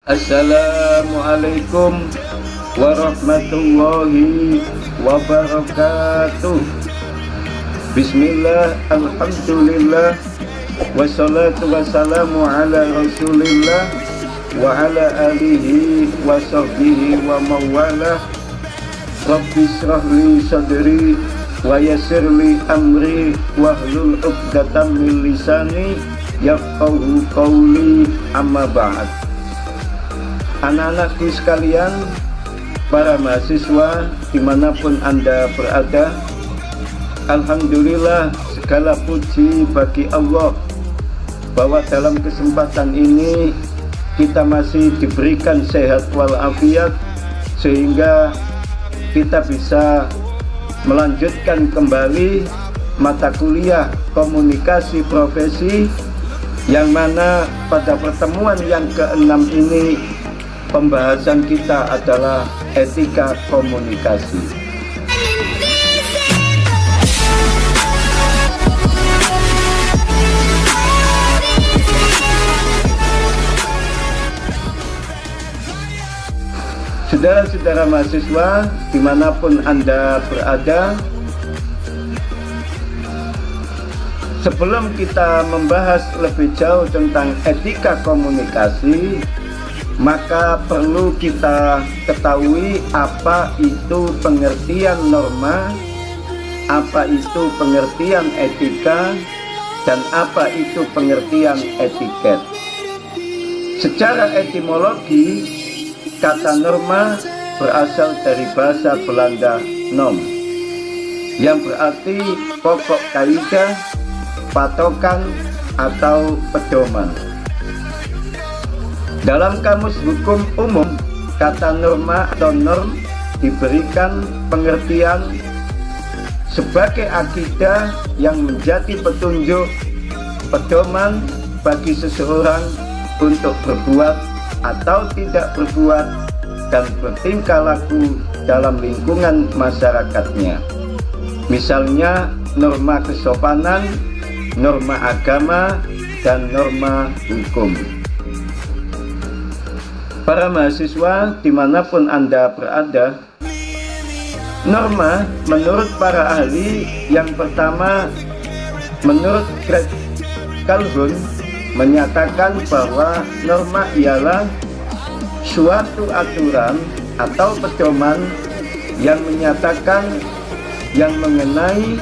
Assalamualaikum warahmatullahi wabarakatuh. Bismillah, alhamdulillah, wassalatu wassalamu ala rasulillah wa ala alihi wa sahbihi wa mawalah. Rabbi shrah li sadri wa yassir li amri wahlul 'uqdatam min lisani yafqahu qawli, amma ba'd. Anak-anakku sekalian, para mahasiswa dimanapun Anda berada, alhamdulillah, segala puji bagi Allah bahwa dalam kesempatan ini kita masih diberikan sehat walafiat sehingga kita bisa melanjutkan kembali mata kuliah komunikasi profesi, yang mana pada pertemuan yang ke-6 ini pembahasan kita adalah etika komunikasi. Saudara-saudara mahasiswa dimanapun Anda berada, sebelum kita membahas lebih jauh tentang etika komunikasi, maka perlu kita ketahui apa itu pengertian norma, apa itu pengertian etika, dan apa itu pengertian etiket. Secara etimologi, kata norma berasal dari bahasa Belanda norm, yang berarti pokok kaidah, patokan, atau pedoman. Dalam kamus hukum umum, kata norma atau norm diberikan pengertian sebagai akidah yang menjadi petunjuk, pedoman bagi seseorang untuk berbuat atau tidak berbuat dan bertingkah laku dalam lingkungan masyarakatnya. Misalnya norma kesopanan, norma agama, dan norma hukum. Para mahasiswa dimanapun Anda berada, norma menurut para ahli, yang pertama menurut Greg Calhoun menyatakan bahwa norma ialah suatu aturan atau pedoman yang menyatakan, yang mengenai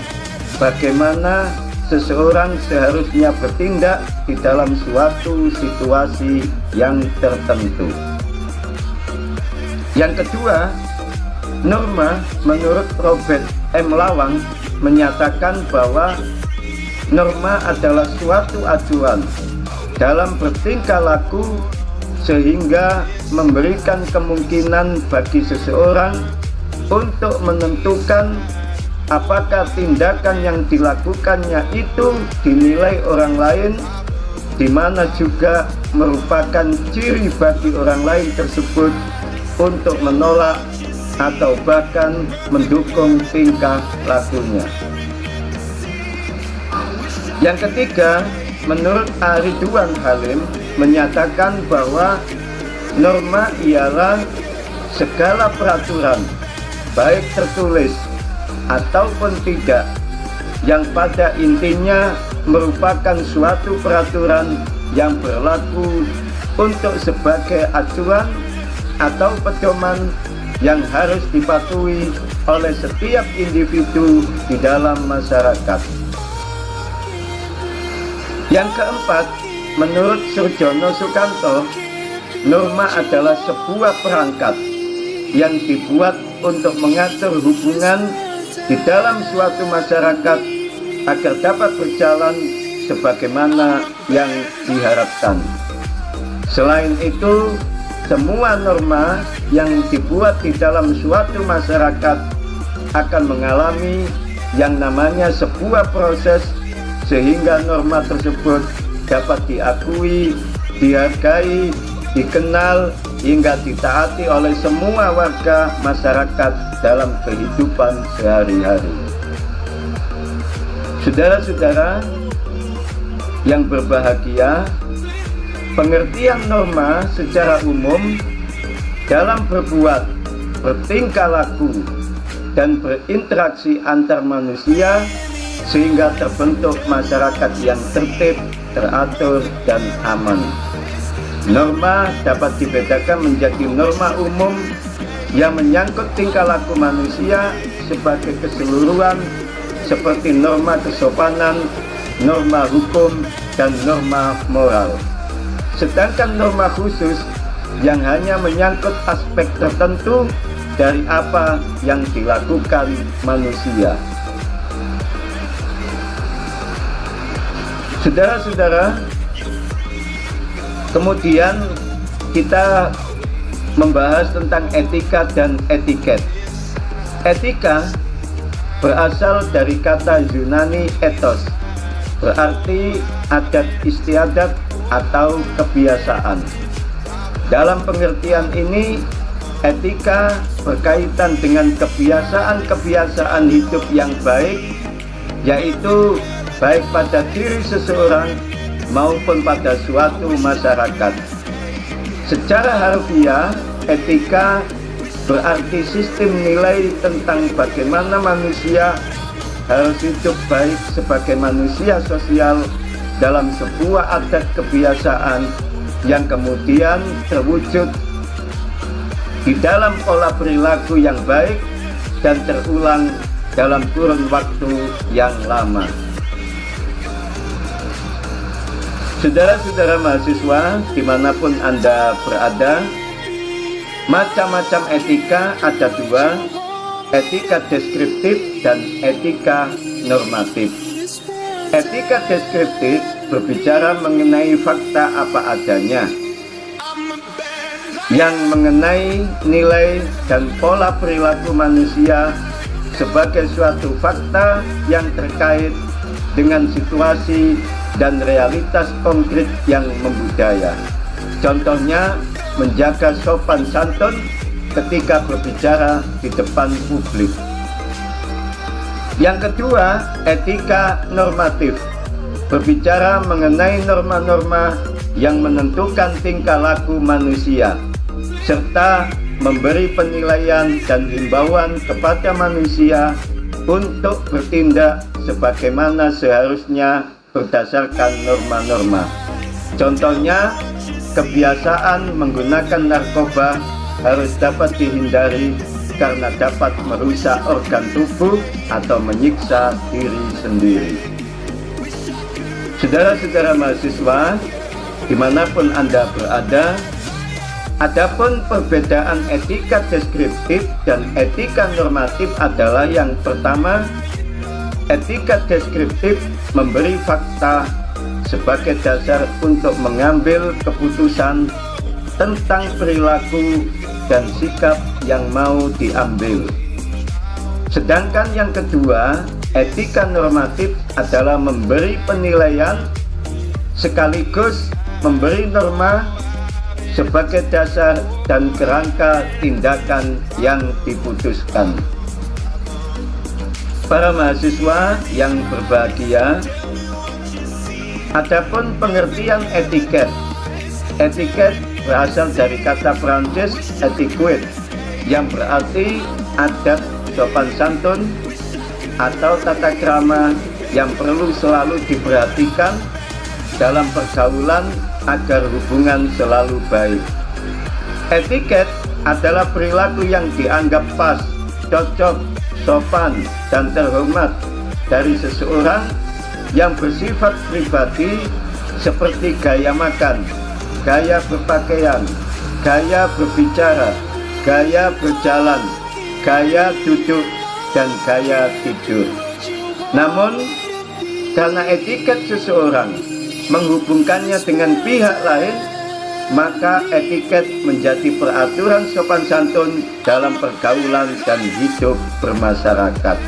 bagaimana seseorang seharusnya bertindak di dalam suatu situasi yang tertentu. Yang kedua, norma menurut Robert M. Lawang menyatakan bahwa norma adalah suatu acuan dalam bertingkah laku sehingga memberikan kemungkinan bagi seseorang untuk menentukan apakah tindakan yang dilakukannya itu dinilai orang lain, di mana juga merupakan ciri bagi orang lain tersebut untuk menolak atau bahkan mendukung tingkah lakunya. Yang ketiga, menurut Ridwan Halim menyatakan bahwa norma ialah segala peraturan, baik tertulis ataupun tidak, yang pada intinya merupakan suatu peraturan yang berlaku untuk sebagai acuan atau pedoman yang harus dipatuhi oleh setiap individu di dalam masyarakat. Yang keempat, menurut Surjono Sukanto, norma adalah sebuah perangkat yang dibuat untuk mengatur hubungan di dalam suatu masyarakat agar dapat berjalan sebagaimana yang diharapkan. Selain itu, semua norma yang dibuat di dalam suatu masyarakat akan mengalami yang namanya sebuah proses sehingga norma tersebut dapat diakui, dihargai, dikenal, hingga ditaati oleh semua warga masyarakat dalam kehidupan sehari-hari. Saudara-saudara yang berbahagia, Pengertian norma secara umum dalam berbuat, bertingkah laku, dan berinteraksi antar manusia sehingga terbentuk masyarakat yang tertib, teratur, dan aman. Norma dapat dibedakan menjadi norma umum yang menyangkut tingkah laku manusia sebagai keseluruhan seperti norma kesopanan, norma hukum, dan norma moral. Sedangkan norma khusus yang hanya menyangkut aspek tertentu dari apa yang dilakukan manusia. Saudara-saudara, kemudian kita membahas tentang etika dan etiket. Etika berasal dari kata Yunani ethos, berarti adat istiadat atau kebiasaan. Dalam pengertian ini, etika berkaitan dengan kebiasaan-kebiasaan hidup yang baik, yaitu baik pada diri seseorang maupun pada suatu masyarakat. Secara harfiah, etika berarti sistem nilai tentang bagaimana manusia harus hidup baik sebagai manusia sosial dalam sebuah adat kebiasaan yang kemudian terwujud di dalam pola perilaku yang baik dan terulang dalam kurun waktu yang lama. Saudara-saudara mahasiswa dimanapun Anda berada, macam-macam etika ada dua, etika deskriptif dan etika normatif. Etika deskriptif berbicara mengenai fakta apa adanya, yang mengenai nilai dan pola perilaku manusia sebagai suatu fakta yang terkait dengan situasi dan realitas konkret yang membudaya. Contohnya, menjaga sopan santun ketika berbicara di depan publik. Yang kedua, etika normatif berbicara mengenai norma-norma yang menentukan tingkah laku manusia serta memberi penilaian dan himbauan kepada manusia untuk bertindak sebagaimana seharusnya berdasarkan norma-norma. Contohnya, kebiasaan menggunakan narkoba harus dapat dihindari karena dapat merusak organ tubuh atau menyiksa diri sendiri. Saudara-saudara mahasiswa, dimanapun Anda berada, adapun perbedaan etika deskriptif dan etika normatif adalah yang pertama, etika deskriptif memberi fakta sebagai dasar untuk mengambil keputusan tentang perilaku dan sikap yang mau diambil. Sedangkan yang kedua, etika normatif adalah memberi penilaian sekaligus memberi norma sebagai dasar dan kerangka tindakan yang diputuskan. Para mahasiswa yang berbahagia, adapun pengertian etiket. Etiket berasal dari kata Prancis etiquette yang berarti adat sopan santun atau tata krama yang perlu selalu diperhatikan dalam pergaulan agar hubungan selalu baik. Etiket adalah perilaku yang dianggap pas, cocok, sopan, dan terhormat dari seseorang yang bersifat pribadi seperti gaya makan, gaya berpakaian, gaya berbicara, gaya berjalan, gaya duduk, dan gaya tidur. Namun, karena etiket seseorang menghubungkannya dengan pihak lain, maka etiket menjadi peraturan sopan santun dalam pergaulan dan hidup bermasyarakat.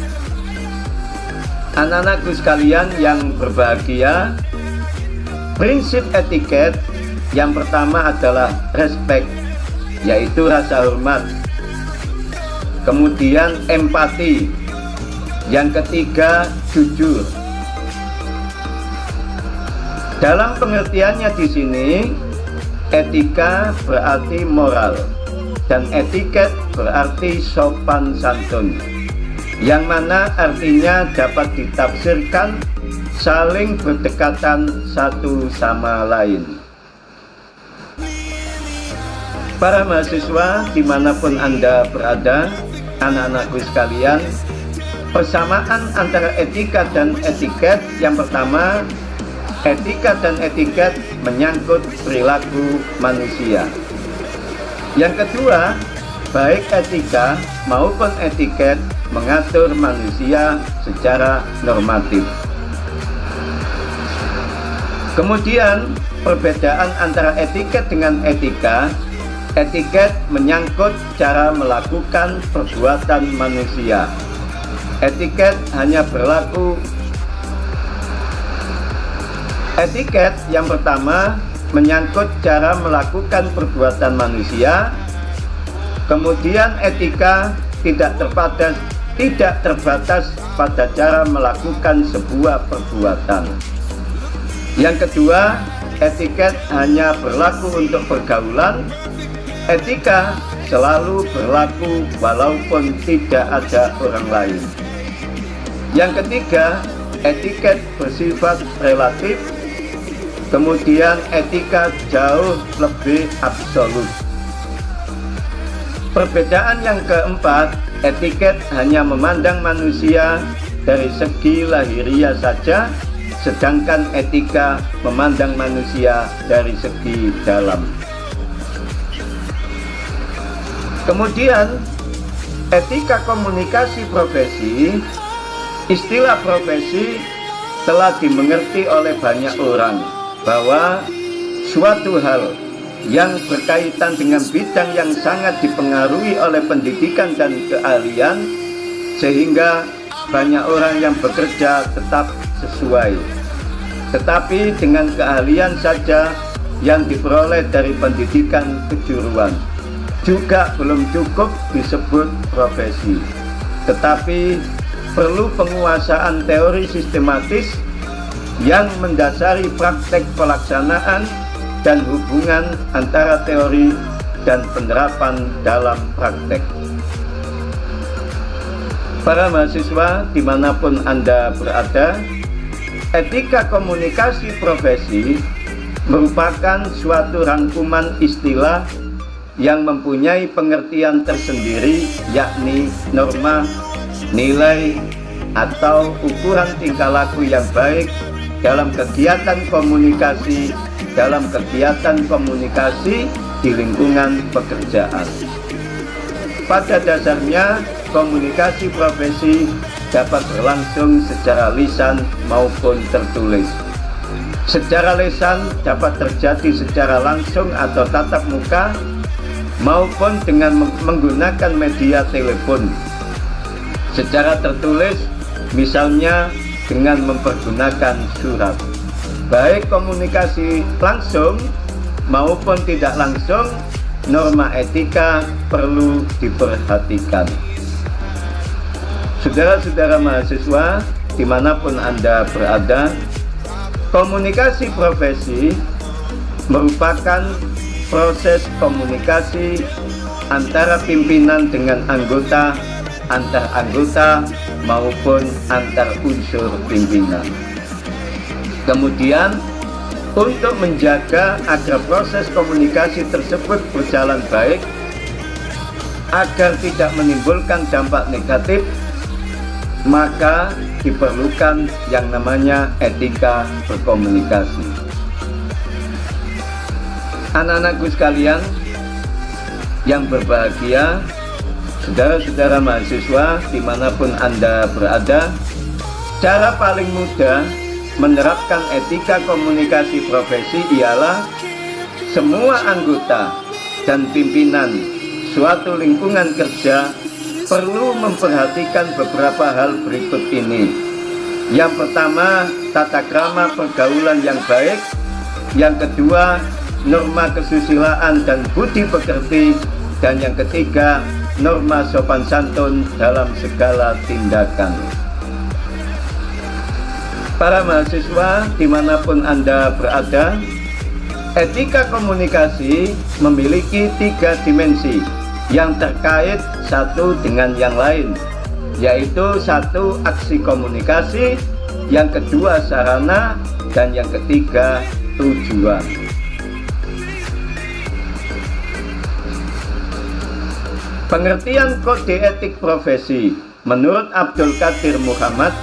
Anak-anakku sekalian yang berbahagia, prinsip etiket yang pertama adalah respect, yaitu rasa hormat. Kemudian empati. Yang ketiga, jujur. Dalam pengertiannya di sini, Etika berarti moral, dan etiket berarti sopan santun, yang mana artinya dapat ditafsirkan saling berdekatan satu sama lain. Para mahasiswa dimanapun Anda berada, anak-anakku sekalian, persamaan antara etika dan etiket yang pertama, etika dan etiket menyangkut perilaku manusia. Yang kedua, baik etika maupun etiket mengatur manusia secara normatif. Kemudian, perbedaan antara etiket dengan etika. Etiket menyangkut cara melakukan perbuatan manusia. Etiket hanya berlaku. Etiket yang pertama menyangkut cara melakukan perbuatan manusia. Kemudian etika tidak terbatas pada cara melakukan sebuah perbuatan. Yang kedua, etiket hanya berlaku untuk pergaulan. Etika selalu berlaku walaupun tidak ada orang lain. Yang ketiga, etiket bersifat relatif. Kemudian etika jauh lebih absolut. Perbedaan yang keempat, etiket hanya memandang manusia dari segi lahiriah saja, sedangkan etika memandang manusia dari segi dalam. Kemudian, etika komunikasi profesi. Istilah profesi telah dimengerti oleh banyak orang bahwa suatu hal yang berkaitan dengan bidang yang sangat dipengaruhi oleh pendidikan dan keahlian, sehingga banyak orang yang bekerja tetap sesuai. Tetapi dengan keahlian saja yang diperoleh dari pendidikan kejuruan juga belum cukup disebut profesi, tetapi perlu penguasaan teori sistematis yang mendasari praktek pelaksanaan dan hubungan antara teori dan penerapan dalam praktek. Para mahasiswa dimanapun Anda berada, etika komunikasi profesi merupakan suatu rangkuman istilah yang mempunyai pengertian tersendiri, yakni norma, nilai, atau ukuran tingkah laku yang baik dalam kegiatan komunikasi di lingkungan pekerjaan. Pada dasarnya, komunikasi profesi dapat berlangsung secara lisan maupun tertulis. Secara lisan dapat terjadi secara langsung atau tatap muka, maupun dengan menggunakan media telepon. Secara tertulis, misalnya dengan mempergunakan surat. Baik komunikasi langsung maupun tidak langsung, norma etika perlu diperhatikan. Saudara-saudara mahasiswa dimanapun Anda berada, komunikasi profesi merupakan proses komunikasi antara pimpinan dengan anggota, antar anggota maupun antar unsur pimpinan. Kemudian, untuk menjaga agar proses komunikasi tersebut berjalan baik, agar tidak menimbulkan dampak negatif, maka diperlukan yang namanya etika berkomunikasi. Anak-anakku sekalian yang berbahagia, saudara-saudara mahasiswa dimanapun Anda berada, cara paling mudah menerapkan etika komunikasi profesi ialah semua anggota dan pimpinan suatu lingkungan kerja perlu memperhatikan beberapa hal berikut ini. Yang pertama, tata krama pergaulan yang baik. Yang kedua, norma kesusilaan dan budi pekerti. Dan yang ketiga, norma sopan santun dalam segala tindakan. Para mahasiswa dimanapun Anda berada, Etika komunikasi memiliki 3 dimensi yang terkait satu dengan yang lain, yaitu 1 aksi komunikasi, yang kedua sarana, dan yang ketiga tujuan. Pengertian kode etik profesi. Menurut Abdul Qadir Muhammad,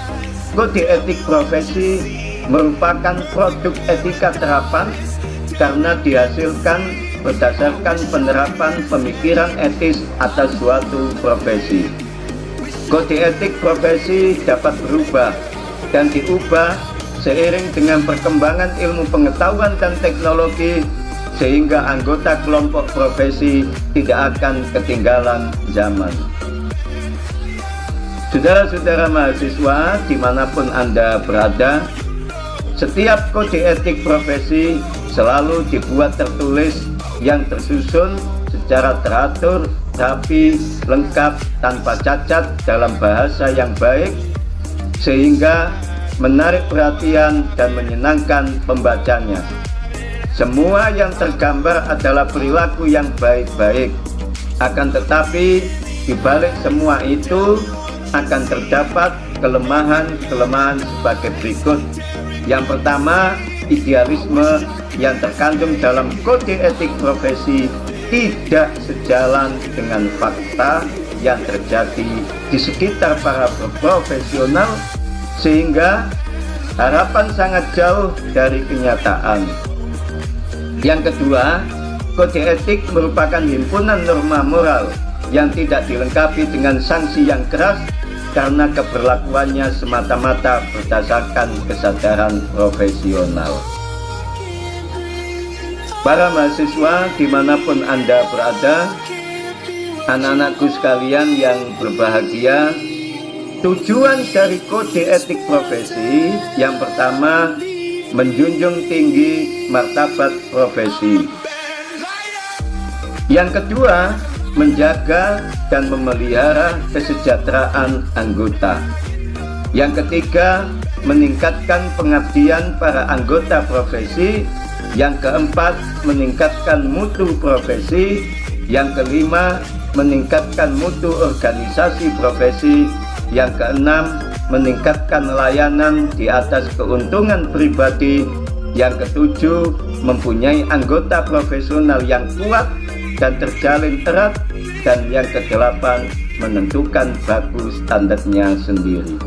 kode etik profesi merupakan produk etika terapan karena dihasilkan berdasarkan penerapan pemikiran etis atas suatu profesi. Kode etik profesi dapat berubah dan diubah seiring dengan perkembangan ilmu pengetahuan dan teknologi, sehingga anggota kelompok profesi tidak akan ketinggalan zaman. Saudara-saudara mahasiswa dimanapun Anda berada, setiap kode etik profesi selalu dibuat tertulis yang tersusun secara teratur, rapi, lengkap, tanpa cacat dalam bahasa yang baik, sehingga menarik perhatian dan menyenangkan pembacanya. Semua yang tergambar adalah perilaku yang baik-baik. Akan tetapi di balik semua itu akan terdapat kelemahan-kelemahan sebagai berikut. Yang pertama, idealisme yang terkandung dalam kode etik profesi tidak sejalan dengan fakta yang terjadi di sekitar para profesional, sehingga harapan sangat jauh dari kenyataan. Yang kedua, kode etik merupakan himpunan norma moral yang tidak dilengkapi dengan sanksi yang keras karena keberlakuannya semata-mata berdasarkan kesadaran profesional. Para mahasiswa dimanapun Anda berada, anak-anakku sekalian yang berbahagia, tujuan dari kode etik profesi yang pertama, menjunjung tinggi martabat profesi. Yang kedua, menjaga dan memelihara kesejahteraan anggota. Yang ketiga, meningkatkan pengabdian para anggota profesi. Yang keempat, meningkatkan mutu profesi. Yang kelima, meningkatkan mutu organisasi profesi. Yang keenam, meningkatkan layanan di atas keuntungan pribadi. Yang ketujuh, mempunyai anggota profesional yang kuat dan terjalin erat. Dan yang kedelapan, menentukan baku standarnya sendiri.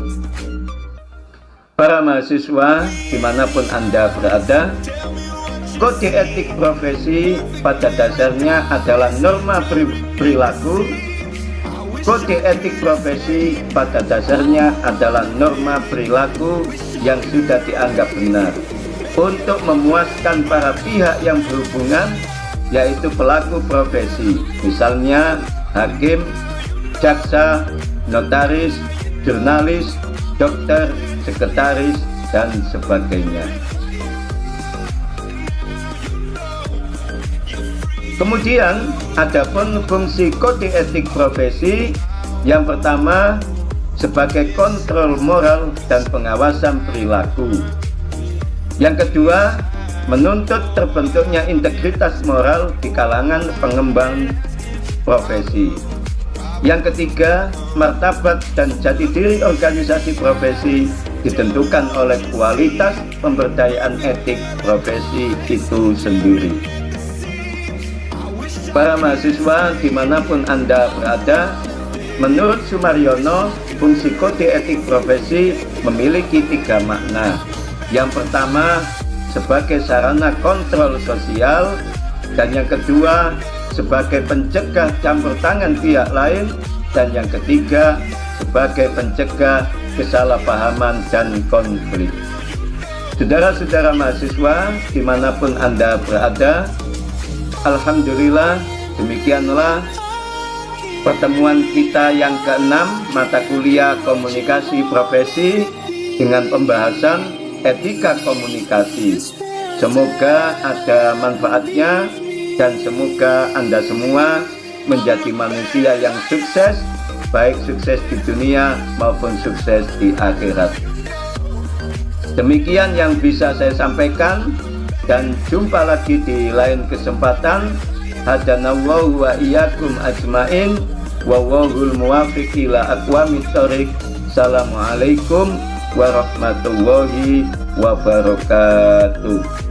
Para mahasiswa dimanapun Anda berada, kode etik profesi pada dasarnya adalah norma perilaku. Kode etik profesi pada dasarnya adalah norma perilaku yang sudah dianggap benar untuk memuaskan para pihak yang berhubungan, yaitu pelaku profesi, misalnya hakim, jaksa, notaris, jurnalis, dokter, sekretaris, dan sebagainya. Kemudian adapun fungsi kode etik profesi, yang pertama sebagai kontrol moral dan pengawasan perilaku. Yang kedua, menuntut terbentuknya integritas moral di kalangan pengembang profesi. Yang ketiga, martabat dan jati diri organisasi profesi ditentukan oleh kualitas pemberdayaan etik profesi itu sendiri. Para mahasiswa dimanapun Anda berada, menurut Sumaryono, fungsi kode etik profesi memiliki 3 makna. Yang pertama, sebagai sarana kontrol sosial, dan yang kedua, sebagai pencegah campur tangan pihak lain, dan yang ketiga, sebagai pencegah kesalahpahaman dan konflik. Saudara-saudara mahasiswa dimanapun Anda berada, alhamdulillah, demikianlah pertemuan kita yang ke-6 mata kuliah komunikasi profesi dengan pembahasan etika komunikasi. Semoga ada manfaatnya dan semoga Anda semua menjadi manusia yang sukses, baik sukses di dunia maupun sukses di akhirat. Demikian yang bisa saya sampaikan. dan jumpa lagi di lain kesempatan. Hadanallahu wa iyyakum ajmain, wallahul muwaffiq ila aqwamit thoriq. Assalamualaikum warahmatullahi wabarakatuh.